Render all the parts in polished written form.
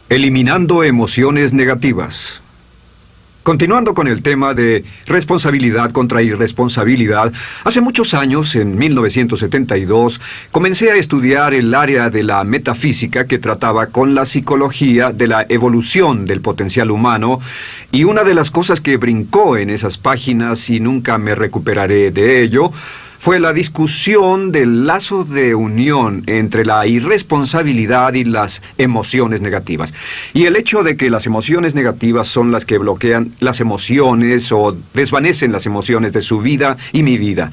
Eliminando emociones negativas. Continuando con el tema de responsabilidad contra irresponsabilidad, hace muchos años, en 1972, comencé a estudiar el área de la metafísica que trataba con la psicología de la evolución del potencial humano, y una de las cosas que brincó en esas páginas, y nunca me recuperaré de ello, fue la discusión del lazo de unión entre la irresponsabilidad y las emociones negativas. Y el hecho de que las emociones negativas son las que bloquean las emociones o desvanecen las emociones de su vida y mi vida.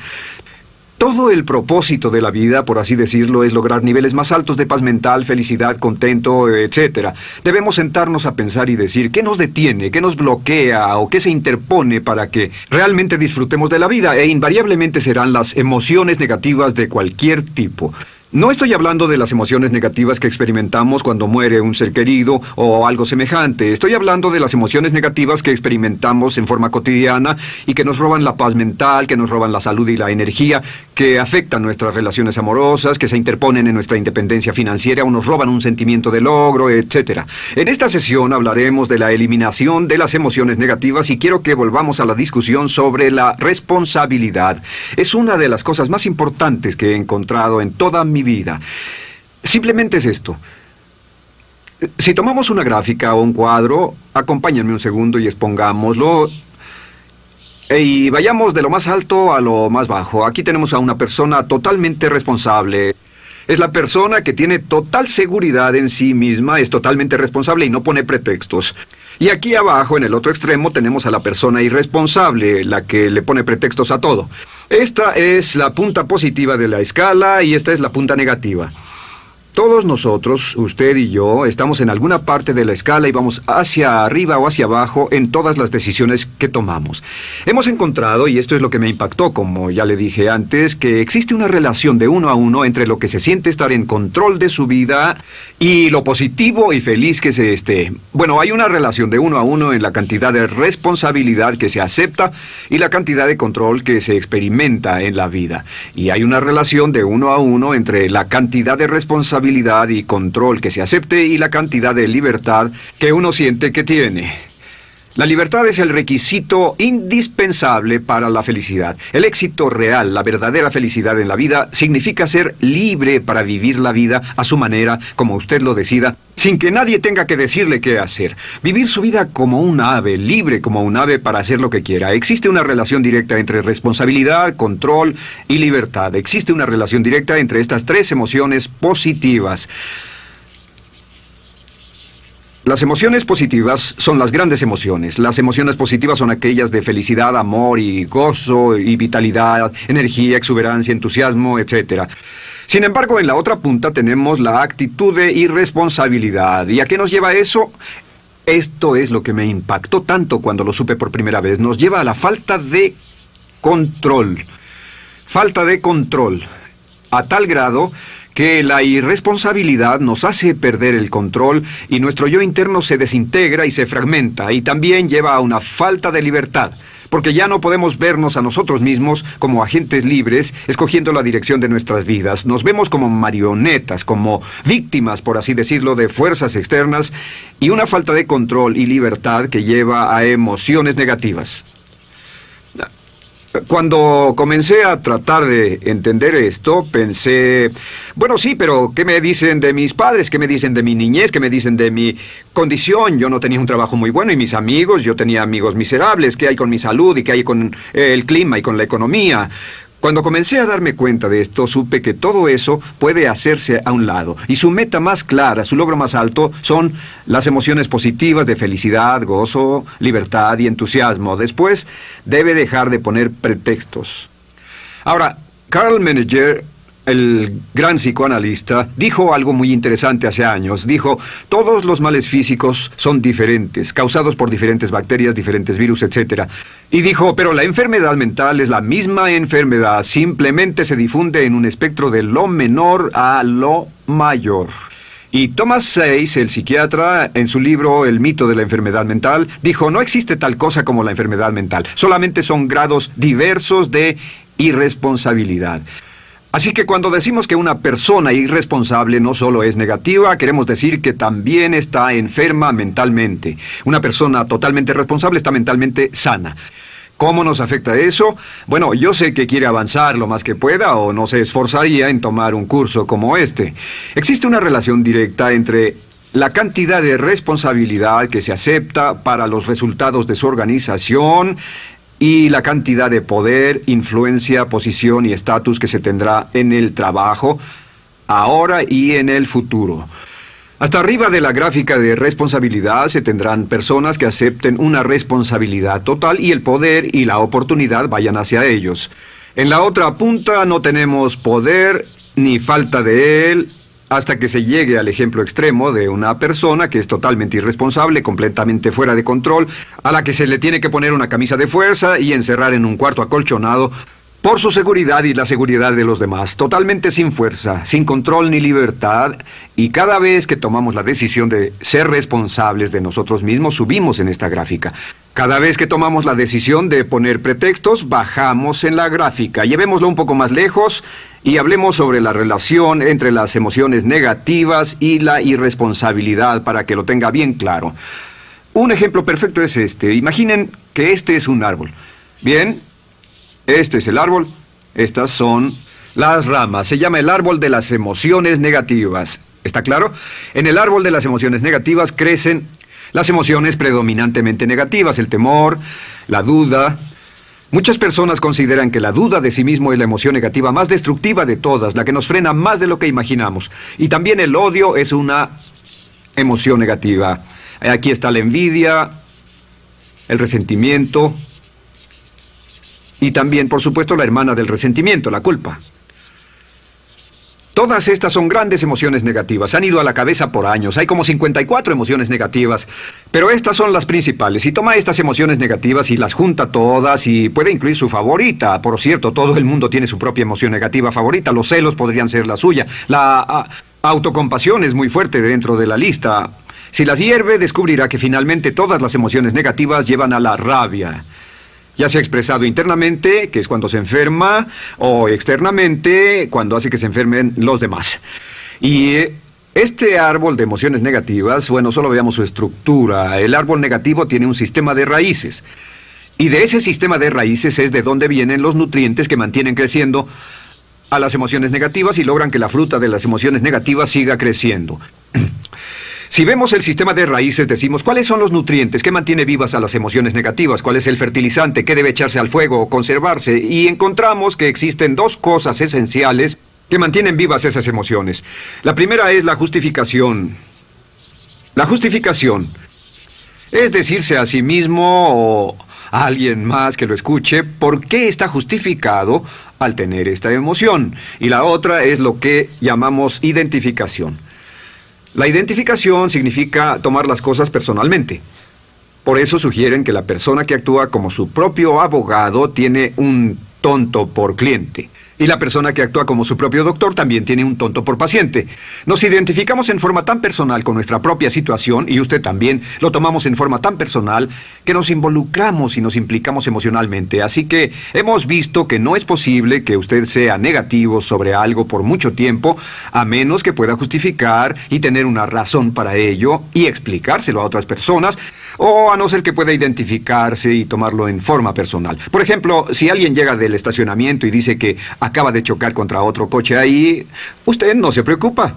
Todo el propósito de la vida, por así decirlo, es lograr niveles más altos de paz mental, felicidad, contento, etc. Debemos sentarnos a pensar y decir qué nos detiene, qué nos bloquea o qué se interpone para que realmente disfrutemos de la vida, e invariablemente serán las emociones negativas de cualquier tipo. No estoy hablando de las emociones negativas que experimentamos cuando muere un ser querido o algo semejante. Estoy hablando de las emociones negativas que experimentamos en forma cotidiana y que nos roban la paz mental, que nos roban la salud y la energía, que afectan nuestras relaciones amorosas, que se interponen en nuestra independencia financiera o nos roban un sentimiento de logro, etc. En esta sesión hablaremos de la eliminación de las emociones negativas y quiero que volvamos a la discusión sobre la responsabilidad. Es una de las cosas más importantes que he encontrado en toda mi vida. Simplemente es esto. Si tomamos una gráfica o un cuadro, acompáñenme un segundo y expongámoslo. Y vayamos de lo más alto a lo más bajo. Aquí tenemos a una persona totalmente responsable. Es la persona que tiene total seguridad en sí misma, es totalmente responsable y no pone pretextos. Y aquí abajo, en el otro extremo, tenemos a la persona irresponsable, la que le pone pretextos a todo. Esta es la punta positiva de la escala y esta es la punta negativa. Todos nosotros, usted y yo, estamos en alguna parte de la escala y vamos hacia arriba o hacia abajo en todas las decisiones que tomamos. Hemos encontrado, y esto es lo que me impactó, como ya le dije antes, que existe una relación de uno a uno entre lo que se siente estar en control de su vida y lo positivo y feliz que se esté. Bueno, hay una relación de uno a uno en la cantidad de responsabilidad que se acepta y la cantidad de control que se experimenta en la vida. Y hay una relación de uno a uno entre la cantidad de responsabilidad y control que se acepte y la cantidad de libertad que uno siente que tiene. La libertad es el requisito indispensable para la felicidad. El éxito real, la verdadera felicidad en la vida, significa ser libre para vivir la vida a su manera, como usted lo decida, sin que nadie tenga que decirle qué hacer. Vivir su vida como un ave, libre como un ave para hacer lo que quiera. Existe una relación directa entre responsabilidad, control y libertad. Existe una relación directa entre estas tres emociones positivas. Las emociones positivas son las grandes emociones. Las emociones positivas son aquellas de felicidad, amor y gozo y vitalidad, energía, exuberancia, entusiasmo, etc. Sin embargo, en la otra punta tenemos la actitud de irresponsabilidad. ¿Y a qué nos lleva eso? Esto es lo que me impactó tanto cuando lo supe por primera vez. Nos lleva a la falta de control. Falta de control. A tal grado que la irresponsabilidad nos hace perder el control y nuestro yo interno se desintegra y se fragmenta, y también lleva a una falta de libertad, porque ya no podemos vernos a nosotros mismos como agentes libres, escogiendo la dirección de nuestras vidas. Nos vemos como marionetas, como víctimas, por así decirlo, de fuerzas externas, y una falta de control y libertad que lleva a emociones negativas. Cuando comencé a tratar de entender esto, pensé, bueno, sí, pero ¿qué me dicen de mis padres? ¿Qué me dicen de mi niñez? ¿Qué me dicen de mi condición? Yo no tenía un trabajo muy bueno y mis amigos, yo tenía amigos miserables. ¿Qué hay con mi salud y qué hay con el clima y con la economía? Cuando comencé a darme cuenta de esto, supe que todo eso puede hacerse a un lado. Y su meta más clara, su logro más alto, son las emociones positivas de felicidad, gozo, libertad y entusiasmo. Después, debe dejar de poner pretextos. Ahora, Carl Menninger, el gran psicoanalista, dijo algo muy interesante hace años. Dijo, todos los males físicos son diferentes, causados por diferentes bacterias, diferentes virus, etc. Y dijo, pero la enfermedad mental es la misma enfermedad, simplemente se difunde en un espectro de lo menor a lo mayor. Y Thomas Sayce, el psiquiatra, en su libro El mito de la enfermedad mental, dijo, no existe tal cosa como la enfermedad mental, solamente son grados diversos de irresponsabilidad. Así que cuando decimos que una persona irresponsable no solo es negativa, queremos decir que también está enferma mentalmente. Una persona totalmente responsable está mentalmente sana. ¿Cómo nos afecta eso? Bueno, yo sé que quiere avanzar lo más que pueda o no se esforzaría en tomar un curso como este. Existe una relación directa entre la cantidad de responsabilidad que se acepta para los resultados de su organización y la cantidad de poder, influencia, posición y estatus que se tendrá en el trabajo, ahora y en el futuro. Hasta arriba de la gráfica de responsabilidad se tendrán personas que acepten una responsabilidad total y el poder y la oportunidad vayan hacia ellos. En la otra punta no tenemos poder ni falta de él, hasta que se llegue al ejemplo extremo de una persona que es totalmente irresponsable, completamente fuera de control, a la que se le tiene que poner una camisa de fuerza y encerrar en un cuarto acolchonado por su seguridad y la seguridad de los demás, totalmente sin fuerza, sin control ni libertad, y cada vez que tomamos la decisión de ser responsables de nosotros mismos, subimos en esta gráfica. Cada vez que tomamos la decisión de poner pretextos, bajamos en la gráfica. Llevémoslo un poco más lejos y hablemos sobre la relación entre las emociones negativas y la irresponsabilidad para que lo tenga bien claro. Un ejemplo perfecto es este. Imaginen que este es un árbol. Bien, este es el árbol. Estas son las ramas. Se llama el árbol de las emociones negativas. ¿Está claro? En el árbol de las emociones negativas crecen las emociones predominantemente negativas, el temor, la duda. Muchas personas consideran que la duda de sí mismo es la emoción negativa más destructiva de todas, la que nos frena más de lo que imaginamos. Y también el odio es una emoción negativa. Aquí está la envidia, el resentimiento y también, por supuesto, la hermana del resentimiento, la culpa. Todas estas son grandes emociones negativas. Han ido a la cabeza por años. Hay como 54 emociones negativas. Pero estas son las principales. Si toma estas emociones negativas y las junta todas y puede incluir su favorita. Por cierto, todo el mundo tiene su propia emoción negativa favorita. Los celos podrían ser la suya. La autocompasión es muy fuerte dentro de la lista. Si las hierve, descubrirá que finalmente todas las emociones negativas llevan a la rabia. Ya sea expresado internamente, que es cuando se enferma, o externamente, cuando hace que se enfermen los demás. Y este árbol de emociones negativas, bueno, solo veamos su estructura. El árbol negativo tiene un sistema de raíces. Y de ese sistema de raíces es de donde vienen los nutrientes que mantienen creciendo a las emociones negativas y logran que la fruta de las emociones negativas siga creciendo. Si vemos el sistema de raíces, decimos, ¿cuáles son los nutrientes que mantiene vivas a las emociones negativas? ¿Cuál es el fertilizante? ¿Qué debe echarse al fuego o conservarse? Y encontramos que existen dos cosas esenciales que mantienen vivas esas emociones. La primera es la justificación. La justificación es decirse a sí mismo o a alguien más que lo escuche por qué está justificado al tener esta emoción. Y la otra es lo que llamamos identificación. La identificación significa tomar las cosas personalmente. Por eso sugieren que la persona que actúa como su propio abogado tiene un tonto por cliente. Y la persona que actúa como su propio doctor también tiene un tonto por paciente. Nos identificamos en forma tan personal con nuestra propia situación, y usted también, lo tomamos en forma tan personal, que nos involucramos y nos implicamos emocionalmente. Así que hemos visto que no es posible que usted sea negativo sobre algo por mucho tiempo, a menos que pueda justificar y tener una razón para ello, y explicárselo a otras personas, o a no ser que pueda identificarse y tomarlo en forma personal. Por ejemplo, si alguien llega del estacionamiento y dice que acaba de chocar contra otro coche ahí, usted no se preocupa,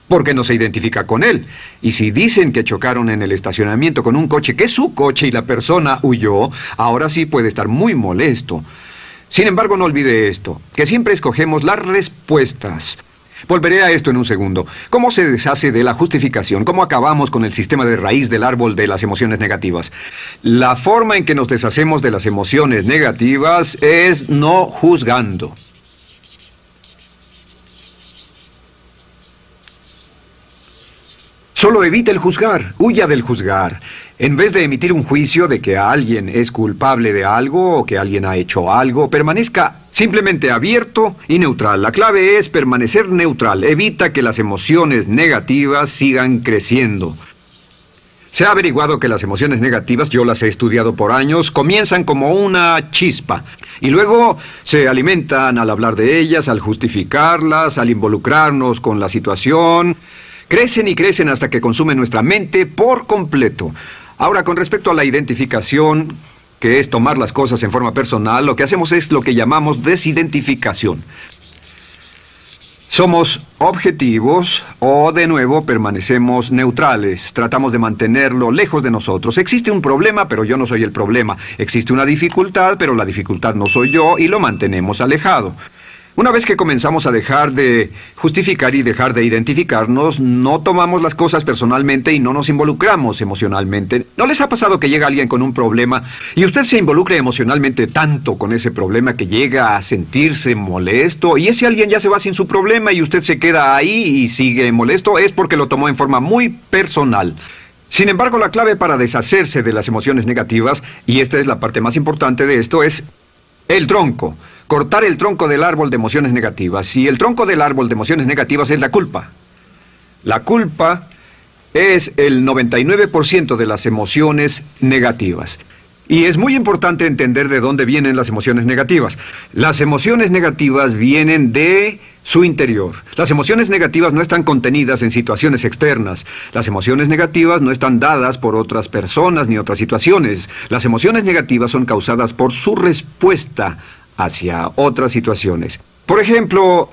porque no se identifica con él. Y si dicen que chocaron en el estacionamiento con un coche que es su coche y la persona huyó, ahora sí puede estar muy molesto. Sin embargo, no olvide esto, que siempre escogemos las respuestas. Volveré a esto en un segundo. ¿Cómo se deshace de la justificación? ¿Cómo acabamos con el sistema de raíz del árbol de las emociones negativas? La forma en que nos deshacemos de las emociones negativas es no juzgando. Solo evite el juzgar, huya del juzgar. En vez de emitir un juicio de que alguien es culpable de algo o que alguien ha hecho algo, permanezca simplemente abierto y neutral. La clave es permanecer neutral. Evita que las emociones negativas sigan creciendo. Se ha averiguado que las emociones negativas, yo las he estudiado por años, comienzan como una chispa y luego se alimentan al hablar de ellas, al justificarlas, al involucrarnos con la situación. Crecen y crecen hasta que consumen nuestra mente por completo. Ahora, con respecto a la identificación, que es tomar las cosas en forma personal, lo que hacemos es lo que llamamos desidentificación. Somos objetivos o, de nuevo, permanecemos neutrales. Tratamos de mantenerlo lejos de nosotros. Existe un problema, pero yo no soy el problema. Existe una dificultad, pero la dificultad no soy yo, y lo mantenemos alejado. Una vez que comenzamos a dejar de justificar y dejar de identificarnos, no tomamos las cosas personalmente y no nos involucramos emocionalmente. ¿No les ha pasado que llega alguien con un problema y usted se involucra emocionalmente tanto con ese problema que llega a sentirse molesto y ese alguien ya se va sin su problema y usted se queda ahí y sigue molesto? Es porque lo tomó en forma muy personal. Sin embargo, la clave para deshacerse de las emociones negativas, y esta es la parte más importante de esto, es el tronco. Cortar el tronco del árbol de emociones negativas. Y el tronco del árbol de emociones negativas es la culpa. La culpa es el 99% de las emociones negativas. Y es muy importante entender de dónde vienen las emociones negativas. Las emociones negativas vienen de su interior. Las emociones negativas no están contenidas en situaciones externas. Las emociones negativas no están dadas por otras personas ni otras situaciones. Las emociones negativas son causadas por su respuesta hacia otras situaciones. Por ejemplo,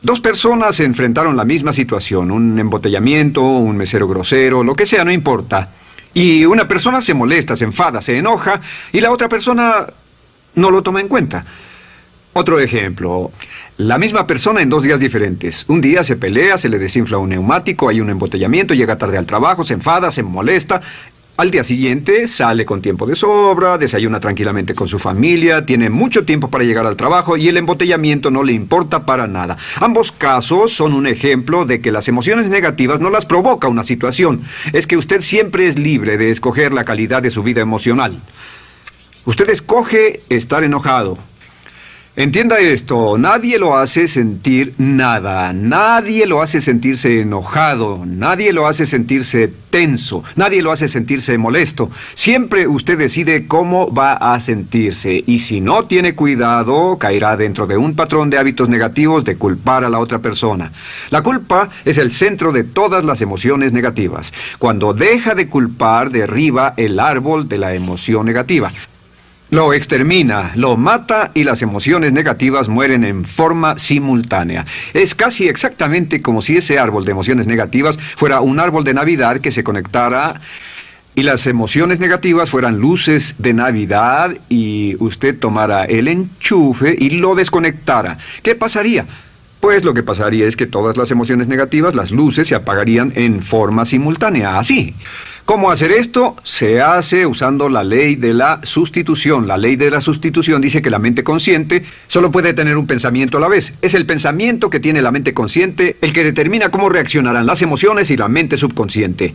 dos personas se enfrentaron la misma situación, un embotellamiento, un mesero grosero, lo que sea, no importa. Y una persona se molesta, se enfada, se enoja, y la otra persona no lo toma en cuenta. Otro ejemplo, la misma persona en 2 días diferentes. Un día se pelea, se le desinfla un neumático, hay un embotellamiento, llega tarde al trabajo, se enfada, se molesta. Al día siguiente sale con tiempo de sobra, desayuna tranquilamente con su familia, tiene mucho tiempo para llegar al trabajo y el embotellamiento no le importa para nada. Ambos casos son un ejemplo de que las emociones negativas no las provoca una situación. Es que usted siempre es libre de escoger la calidad de su vida emocional. Usted escoge estar enojado. Entienda esto, nadie lo hace sentir nada, nadie lo hace sentirse enojado, nadie lo hace sentirse tenso, nadie lo hace sentirse molesto. Siempre usted decide cómo va a sentirse y si no tiene cuidado, caerá dentro de un patrón de hábitos negativos de culpar a la otra persona. La culpa es el centro de todas las emociones negativas. Cuando deja de culpar, derriba el árbol de la emoción negativa. Lo extermina, lo mata y las emociones negativas mueren en forma simultánea. Es casi exactamente como si ese árbol de emociones negativas fuera un árbol de Navidad que se conectara y las emociones negativas fueran luces de Navidad y usted tomara el enchufe y lo desconectara. ¿Qué pasaría? Pues lo que pasaría es que todas las emociones negativas, las luces, se apagarían en forma simultánea, así. ¿Cómo hacer esto? Se hace usando la ley de la sustitución. La ley de la sustitución dice que la mente consciente solo puede tener un pensamiento a la vez. Es el pensamiento que tiene la mente consciente el que determina cómo reaccionarán las emociones y la mente subconsciente.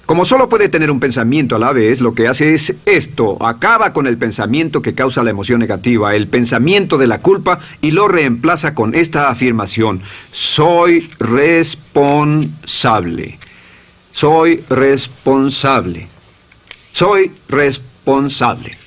Como solo puede tener un pensamiento a la vez, lo que hace es esto: acaba con el pensamiento que causa la emoción negativa, el pensamiento de la culpa, y lo reemplaza con esta afirmación: soy responsable. Soy responsable. Soy responsable.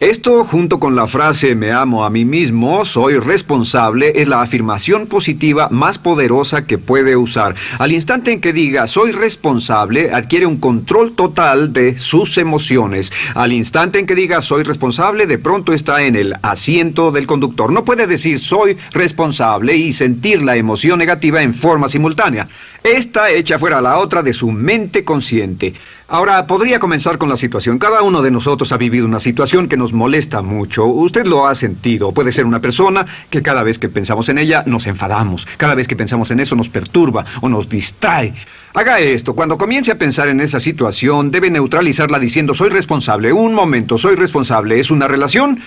Esto, junto con la frase me amo a mí mismo, soy responsable, es la afirmación positiva más poderosa que puede usar. Al instante en que diga soy responsable, adquiere un control total de sus emociones. Al instante en que diga soy responsable, de pronto está en el asiento del conductor. No puede decir soy responsable y sentir la emoción negativa en forma simultánea. Esta echa fuera la otra de su mente consciente. Ahora, podría comenzar con la situación. Cada uno de nosotros ha vivido una situación que nos molesta mucho. Usted lo ha sentido. Puede ser una persona que cada vez que pensamos en ella nos enfadamos. Cada vez que pensamos en eso nos perturba o nos distrae. Haga esto. Cuando comience a pensar en esa situación, debe neutralizarla diciendo soy responsable. Un momento, soy responsable. ¿Es una relación?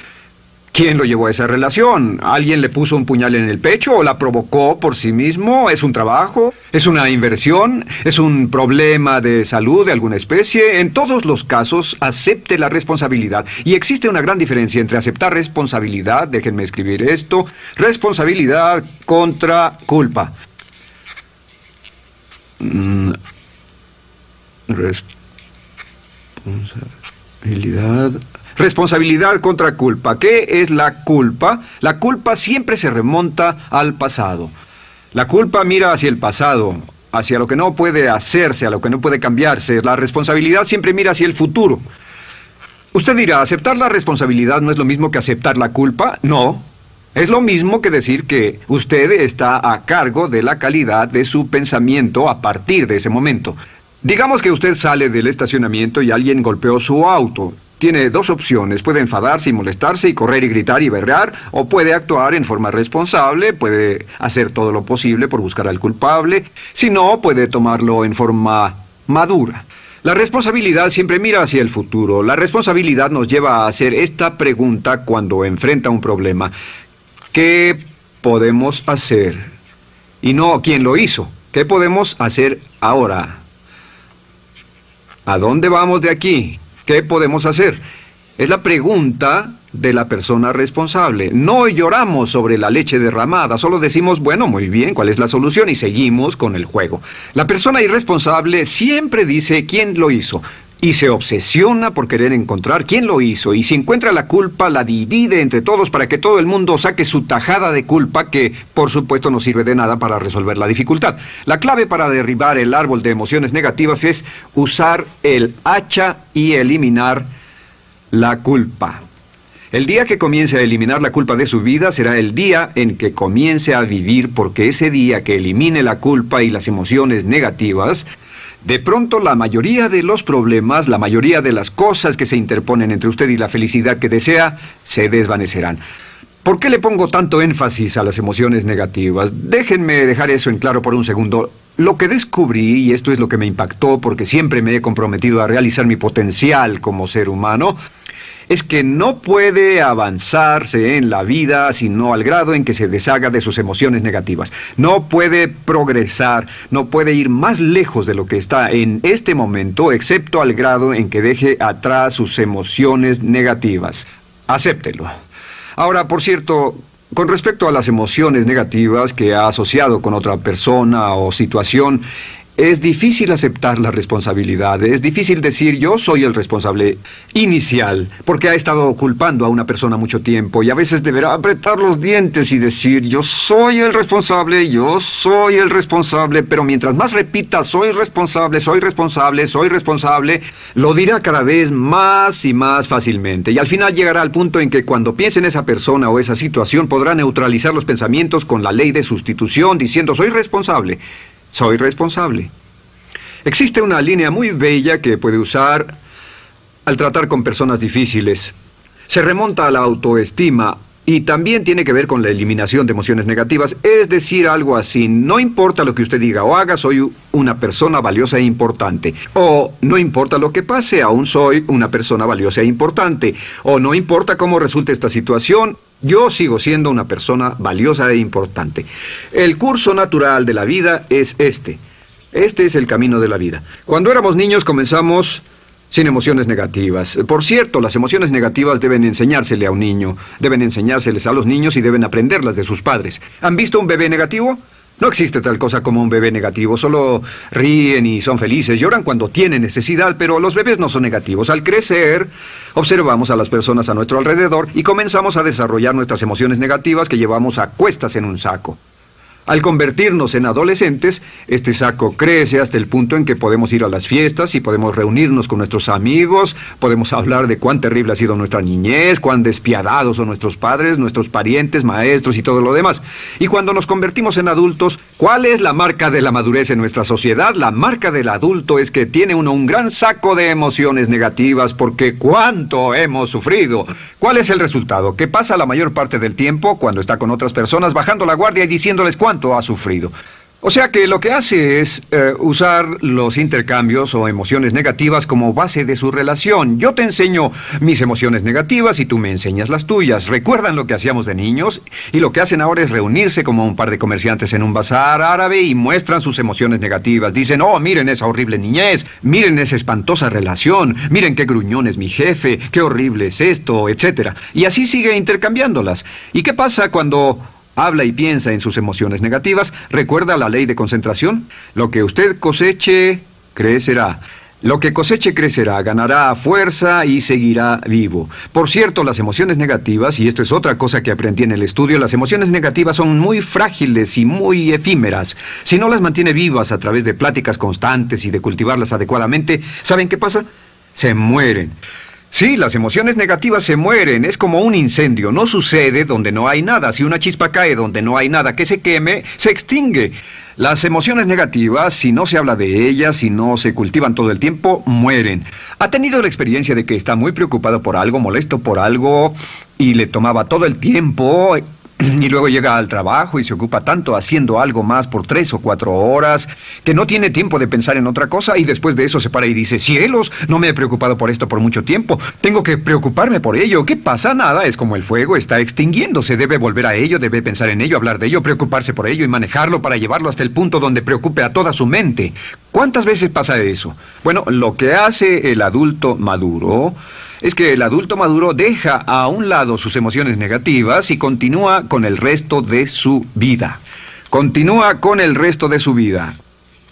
¿Quién lo llevó a esa relación? ¿Alguien le puso un puñal en el pecho o la provocó por sí mismo? ¿Es un trabajo? ¿Es una inversión? ¿Es un problema de salud de alguna especie? En todos los casos, acepte la responsabilidad. Y existe una gran diferencia entre aceptar responsabilidad, déjenme escribir esto, responsabilidad contra culpa. Responsabilidad. Responsabilidad contra culpa. ¿Qué es la culpa? La culpa siempre se remonta al pasado. La culpa mira hacia el pasado, hacia lo que no puede hacerse, a lo que no puede cambiarse. La responsabilidad siempre mira hacia el futuro. Usted dirá, ¿aceptar la responsabilidad no es lo mismo que aceptar la culpa? No. Es lo mismo que decir que usted está a cargo de la calidad de su pensamiento a partir de ese momento. Digamos que usted sale del estacionamiento y alguien golpeó su auto. Tiene dos opciones: puede enfadarse y molestarse y correr y gritar y berrear, o puede actuar en forma responsable, puede hacer todo lo posible por buscar al culpable. Si no, puede tomarlo en forma madura. La responsabilidad siempre mira hacia el futuro. La responsabilidad nos lleva a hacer esta pregunta cuando enfrenta un problema: ¿qué podemos hacer? Y no quién lo hizo. ¿Qué podemos hacer ahora? ¿A dónde vamos de aquí? ¿Qué podemos hacer? Es la pregunta de la persona responsable. No lloramos sobre la leche derramada, solo decimos, bueno, muy bien, ¿cuál es la solución? Y seguimos con el juego. La persona irresponsable siempre dice quién lo hizo y se obsesiona por querer encontrar quién lo hizo, y si encuentra la culpa la divide entre todos para que todo el mundo saque su tajada de culpa, que por supuesto no sirve de nada para resolver la dificultad. La clave para derribar el árbol de emociones negativas es usar el hacha y eliminar la culpa. El día que comience a eliminar la culpa de su vida será el día en que comience a vivir, porque ese día que elimine la culpa y las emociones negativas, de pronto la mayoría de los problemas, la mayoría de las cosas que se interponen entre usted y la felicidad que desea, se desvanecerán. ¿Por qué le pongo tanto énfasis a las emociones negativas? Déjenme dejar eso en claro por un segundo. Lo que descubrí, y esto es lo que me impactó porque siempre me he comprometido a realizar mi potencial como ser humano, es que no puede avanzarse en la vida sino al grado en que se deshaga de sus emociones negativas. No puede progresar, no puede ir más lejos de lo que está en este momento, excepto al grado en que deje atrás sus emociones negativas. Acéptelo. Ahora, por cierto, con respecto a las emociones negativas que ha asociado con otra persona o situación, es difícil aceptar la responsabilidad, es difícil decir yo soy el responsable inicial, porque ha estado culpando a una persona mucho tiempo y a veces deberá apretar los dientes y decir yo soy el responsable, pero mientras más repita soy responsable, lo dirá cada vez más y más fácilmente, y al final llegará al punto en que cuando piense en esa persona o esa situación podrá neutralizar los pensamientos con la ley de sustitución diciendo soy responsable. Existe una línea muy bella que puede usar al tratar con personas difíciles. Se remonta a la autoestima y también tiene que ver con la eliminación de emociones negativas. Es decir, algo así: no importa lo que usted diga o haga, soy una persona valiosa e importante. O no importa lo que pase, aún soy una persona valiosa e importante. O no importa cómo resulte esta situación, yo sigo siendo una persona valiosa e importante. El curso natural de la vida es este. Este es el camino de la vida. Cuando éramos niños comenzamos sin emociones negativas. Por cierto, las emociones negativas deben enseñársele a un niño, deben enseñárseles a los niños y deben aprenderlas de sus padres. ¿Han visto un bebé negativo? No existe tal cosa como un bebé negativo, solo ríen y son felices, lloran cuando tienen necesidad, pero los bebés no son negativos. Al crecer, observamos a las personas a nuestro alrededor y comenzamos a desarrollar nuestras emociones negativas que llevamos a cuestas en un saco. Al convertirnos en adolescentes, este saco crece hasta el punto en que podemos ir a las fiestas y podemos reunirnos con nuestros amigos, podemos hablar de cuán terrible ha sido nuestra niñez, cuán despiadados son nuestros padres, nuestros parientes, maestros y todo lo demás. Y cuando nos convertimos en adultos, ¿cuál es la marca de la madurez en nuestra sociedad? La marca del adulto es que tiene uno un gran saco de emociones negativas porque ¿cuánto hemos sufrido? ¿Cuál es el resultado? Que pasa la mayor parte del tiempo, cuando está con otras personas, bajando la guardia y diciéndoles cuánto ha sufrido. O sea que lo que hace es usar los intercambios o emociones negativas como base de su relación. Yo te enseño mis emociones negativas y tú me enseñas las tuyas. ¿Recuerdan lo que hacíamos de niños? Y lo que hacen ahora es reunirse como un par de comerciantes en un bazar árabe y muestran sus emociones negativas. Dicen, oh, miren esa horrible niñez, miren esa espantosa relación, miren qué gruñón es mi jefe, qué horrible es esto, etcétera. Y así sigue intercambiándolas. ¿Y qué pasa cuando habla y piensa en sus emociones negativas? ¿Recuerda la ley de concentración? Lo que usted coseche, crecerá. Lo que coseche crecerá, ganará fuerza y seguirá vivo. Por cierto, las emociones negativas, y esto es otra cosa que aprendí en el estudio, las emociones negativas son muy frágiles y muy efímeras. Si no las mantiene vivas a través de pláticas constantes y de cultivarlas adecuadamente, ¿saben qué pasa? Se mueren. Sí, las emociones negativas se mueren, es como un incendio, no sucede donde no hay nada. Si una chispa cae donde no hay nada que se queme, se extingue. Las emociones negativas, si no se habla de ellas, si no se cultivan todo el tiempo, mueren. ¿Ha tenido la experiencia de que está muy preocupado por algo, molesto por algo, y le tomaba todo el tiempo, y luego llega al trabajo y se ocupa tanto haciendo algo más por 3 o 4 horas, que no tiene tiempo de pensar en otra cosa, y después de eso se para y dice, cielos, no me he preocupado por esto por mucho tiempo, tengo que preocuparme por ello? ¿Qué pasa? Nada, es como el fuego, está extinguiéndose, debe volver a ello, debe pensar en ello, hablar de ello, preocuparse por ello y manejarlo para llevarlo hasta el punto donde preocupe a toda su mente. ¿Cuántas veces pasa eso? Bueno, lo que hace el adulto maduro es que el adulto maduro deja a un lado sus emociones negativas y continúa con el resto de su vida. Continúa con el resto de su vida.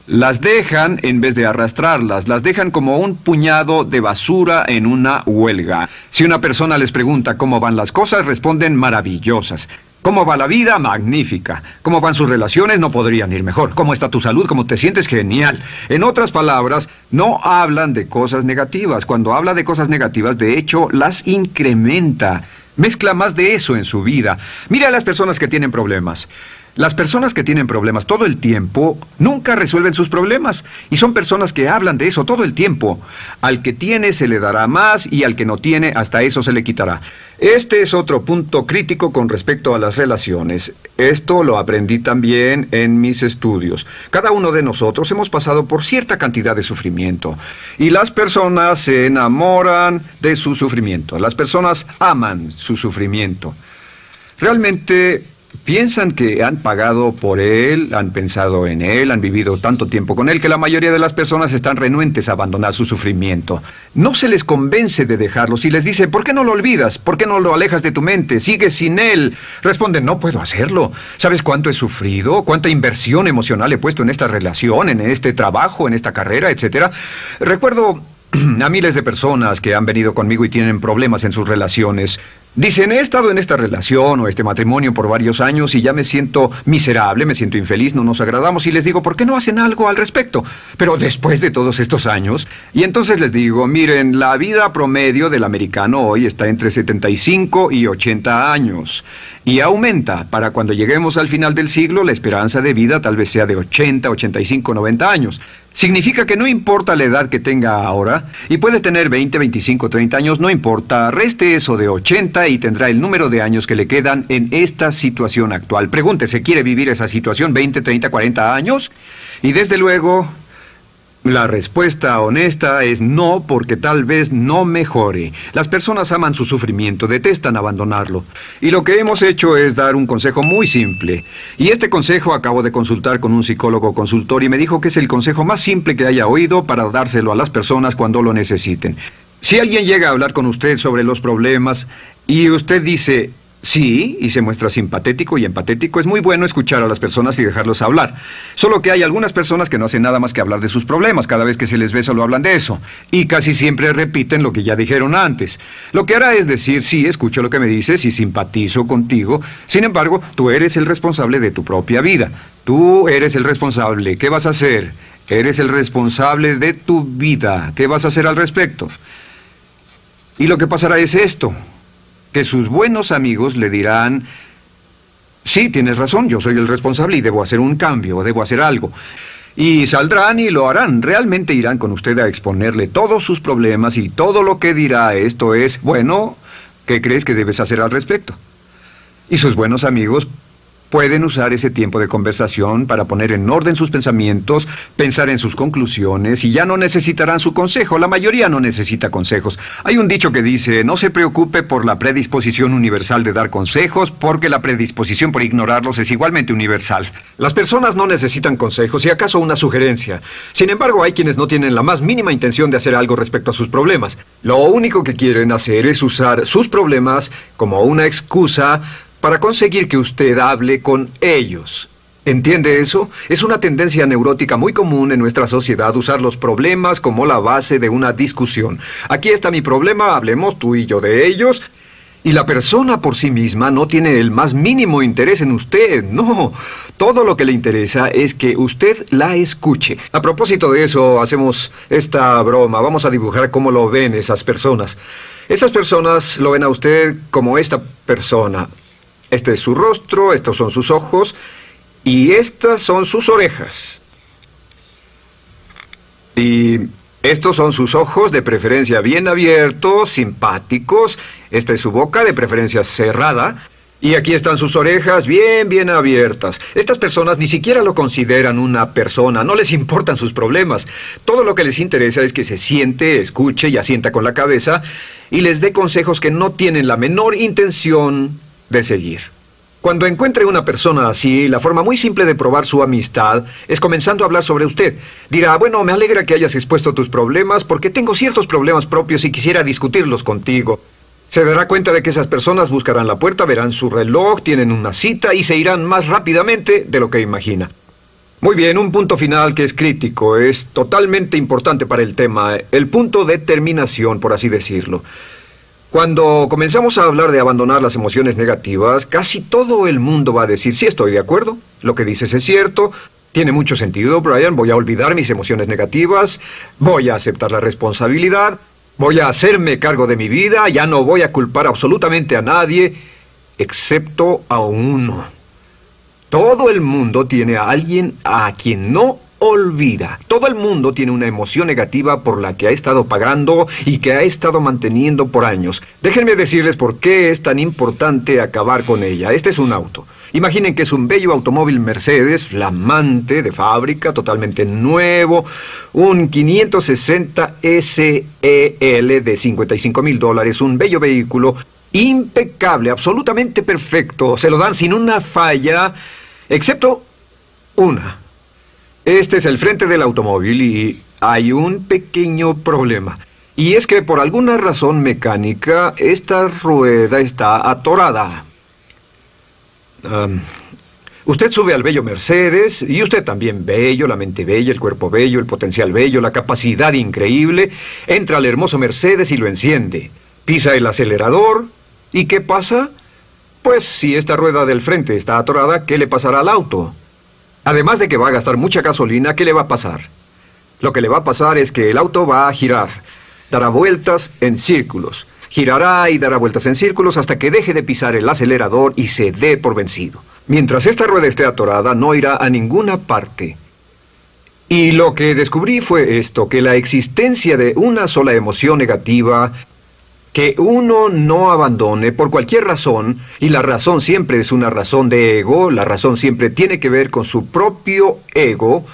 Las dejan en vez de arrastrarlas, las dejan como un puñado de basura en una huelga. Si una persona les pregunta cómo van las cosas, responden maravillosas. ¿Cómo va la vida? Magnífica. ¿Cómo van sus relaciones? No podrían ir mejor. ¿Cómo está tu salud? ¿Cómo te sientes? Genial. En otras palabras, no hablan de cosas negativas. Cuando habla de cosas negativas, de hecho, las incrementa. Mezcla más de eso en su vida. Mira a las personas que tienen problemas. Las personas que tienen problemas todo el tiempo nunca resuelven sus problemas, y son personas que hablan de eso todo el tiempo. Al que tiene se le dará más, y al que no tiene hasta eso se le quitará. Este es otro punto crítico con respecto a las relaciones. Esto lo aprendí también en mis estudios. Cada uno de nosotros hemos pasado por cierta cantidad de sufrimiento, y las personas se enamoran de su sufrimiento. Las personas aman su sufrimiento. Realmente piensan que han pagado por él, han pensado en él, han vivido tanto tiempo con él, que la mayoría de las personas están renuentes a abandonar su sufrimiento. No se les convence de dejarlo. Si les dice, ¿por qué no lo olvidas? ¿Por qué no lo alejas de tu mente? ¿Sigues sin él? Responden, no puedo hacerlo. ¿Sabes cuánto he sufrido? ¿Cuánta inversión emocional he puesto en esta relación, en este trabajo, en esta carrera, etcétera? Recuerdo a miles de personas que han venido conmigo y tienen problemas en sus relaciones. Dicen, he estado en esta relación o este matrimonio por varios años y ya me siento miserable, me siento infeliz, no nos agradamos, y les digo, ¿por qué no hacen algo al respecto? Pero después de todos estos años, y entonces les digo, miren, la vida promedio del americano hoy está entre 75 y 80 años. Y aumenta. Para cuando lleguemos al final del siglo, la esperanza de vida tal vez sea de 80, 85, 90 años. Significa que no importa la edad que tenga ahora, y puede tener 20, 25, 30 años, no importa, reste eso de 80 y tendrá el número de años que le quedan en esta situación actual. Pregúntese, ¿quiere vivir esa situación 20, 30, 40 años? Y desde luego, la respuesta honesta es no, porque tal vez no mejore. Las personas aman su sufrimiento, detestan abandonarlo. Y lo que hemos hecho es dar un consejo muy simple. Y este consejo acabo de consultar con un psicólogo consultor y me dijo que es el consejo más simple que haya oído para dárselo a las personas cuando lo necesiten. Si alguien llega a hablar con usted sobre los problemas y usted dice sí, y se muestra simpatético y empatético, es muy bueno escuchar a las personas y dejarlos hablar. Solo que hay algunas personas que no hacen nada más que hablar de sus problemas. Cada vez que se les ve solo hablan de eso. Y casi siempre repiten lo que ya dijeron antes. Lo que hará es decir, sí, escucho lo que me dices y simpatizo contigo. Sin embargo, tú eres el responsable de tu propia vida. Tú eres el responsable. ¿Qué vas a hacer? Eres el responsable de tu vida. ¿Qué vas a hacer al respecto? Y lo que pasará es esto, que sus buenos amigos le dirán, sí, tienes razón, yo soy el responsable y debo hacer un cambio, debo hacer algo. Y saldrán y lo harán, realmente irán con usted a exponerle todos sus problemas y todo lo que dirá esto es, bueno, ¿qué crees que debes hacer al respecto? Y sus buenos amigos pueden usar ese tiempo de conversación para poner en orden sus pensamientos, pensar en sus conclusiones, y ya no necesitarán su consejo. La mayoría no necesita consejos. Hay un dicho que dice, no se preocupe por la predisposición universal de dar consejos, porque la predisposición por ignorarlos es igualmente universal. Las personas no necesitan consejos, si acaso una sugerencia. Sin embargo, hay quienes no tienen la más mínima intención de hacer algo respecto a sus problemas. Lo único que quieren hacer es usar sus problemas como una excusa para conseguir que usted hable con ellos. ¿Entiende eso? Es una tendencia neurótica muy común en nuestra sociedad usar los problemas como la base de una discusión. Aquí está mi problema, hablemos tú y yo de ellos. Y la persona por sí misma no tiene el más mínimo interés en usted, no. Todo lo que le interesa es que usted la escuche. A propósito de eso, hacemos esta broma. Vamos a dibujar cómo lo ven esas personas. Esas personas lo ven a usted como esta persona. Este es su rostro, estos son sus ojos y estas son sus orejas. Y estos son sus ojos, de preferencia bien abiertos, simpáticos. Esta es su boca, de preferencia cerrada. Y aquí están sus orejas, bien abiertas. Estas personas ni siquiera lo consideran una persona, no les importan sus problemas. Todo lo que les interesa es que se siente, escuche y asienta con la cabeza y les dé consejos que no tienen la menor intención de seguir. Cuando encuentre una persona así, la forma muy simple de probar su amistad es comenzando a hablar sobre usted. Dirá, bueno, me alegra que hayas expuesto tus problemas porque tengo ciertos problemas propios y quisiera discutirlos contigo. Se dará cuenta de que esas personas buscarán la puerta, verán su reloj, tienen una cita y se irán más rápidamente de lo que imagina. Muy bien, un punto final que es crítico, es totalmente importante para el tema, el punto de terminación, por así decirlo. Cuando comenzamos a hablar de abandonar las emociones negativas, casi todo el mundo va a decir, sí, estoy de acuerdo, lo que dices es cierto, tiene mucho sentido, Brian, voy a olvidar mis emociones negativas, voy a aceptar la responsabilidad, voy a hacerme cargo de mi vida, ya no voy a culpar absolutamente a nadie, excepto a uno. Todo el mundo tiene a alguien a quien no olvida. Todo el mundo tiene una emoción negativa por la que ha estado pagando y que ha estado manteniendo por años. Déjenme decirles por qué es tan importante acabar con ella. Este es un auto. Imaginen que es un bello automóvil Mercedes, flamante, de fábrica, totalmente nuevo, un 560 SEL de $55,000, un bello vehículo, impecable, absolutamente perfecto. Se lo dan sin una falla, excepto una. Este es el frente del automóvil y hay un pequeño problema. Y es que por alguna razón mecánica, esta rueda está atorada. Usted sube al bello Mercedes, y usted también bello, la mente bella, el cuerpo bello, el potencial bello, la capacidad increíble. Entra al hermoso Mercedes y lo enciende. Pisa el acelerador, ¿y qué pasa? Pues si esta rueda del frente está atorada, ¿qué le pasará al auto? Además de que va a gastar mucha gasolina, ¿qué le va a pasar? Lo que le va a pasar es que el auto va a girar, dará vueltas en círculos, girará y dará vueltas en círculos hasta que deje de pisar el acelerador y se dé por vencido. Mientras esta rueda esté atorada, no irá a ninguna parte. Y lo que descubrí fue esto, que la existencia de una sola emoción negativa que uno no abandone por cualquier razón, y la razón siempre es una razón de ego, la razón siempre tiene que ver con su propio ego,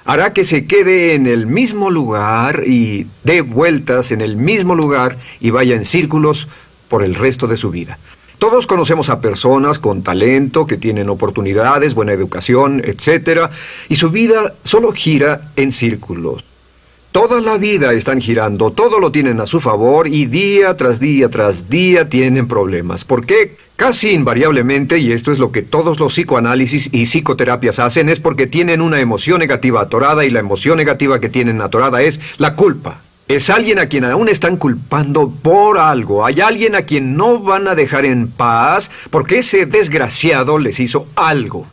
hará que se quede en el mismo lugar y dé vueltas en el mismo lugar y vaya en círculos por el resto de su vida. Todos conocemos a personas con talento, que tienen oportunidades, buena educación, etc., y su vida solo gira en círculos. Toda la vida están girando, todo lo tienen a su favor y día tras día tras día tienen problemas. ¿Por qué? Casi invariablemente, y esto es lo que todos los psicoanálisis y psicoterapias hacen, es porque tienen una emoción negativa atorada y la emoción negativa que tienen atorada es la culpa. Es alguien a quien aún están culpando por algo. Hay alguien a quien no van a dejar en paz porque ese desgraciado les hizo algo.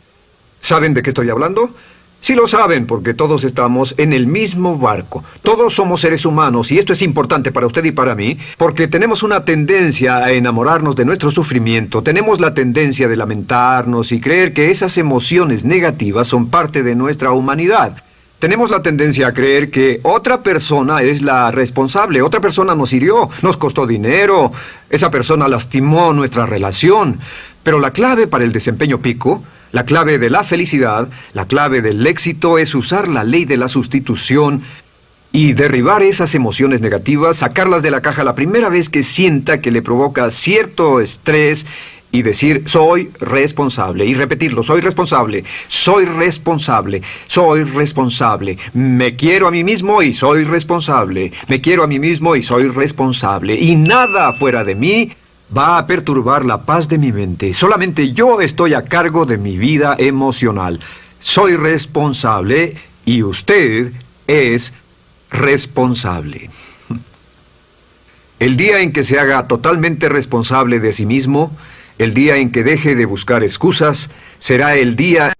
¿Saben de qué estoy hablando? Sí lo saben, porque todos estamos en el mismo barco. Todos somos seres humanos, y esto es importante para usted y para mí, porque tenemos una tendencia a enamorarnos de nuestro sufrimiento. Tenemos la tendencia de lamentarnos y creer que esas emociones negativas son parte de nuestra humanidad. Tenemos la tendencia a creer que otra persona es la responsable, otra persona nos hirió, nos costó dinero, esa persona lastimó nuestra relación. Pero la clave para el desempeño pico, la clave de la felicidad, la clave del éxito es usar la ley de la sustitución y derribar esas emociones negativas, sacarlas de la caja la primera vez que sienta que le provoca cierto estrés y decir, soy responsable, y repetirlo, soy responsable, soy responsable, soy responsable, me quiero a mí mismo y soy responsable, me quiero a mí mismo y soy responsable, y nada fuera de mí va a perturbar la paz de mi mente. Solamente yo estoy a cargo de mi vida emocional. Soy responsable y usted es responsable. El día en que se haga totalmente responsable de sí mismo, el día en que deje de buscar excusas, será el día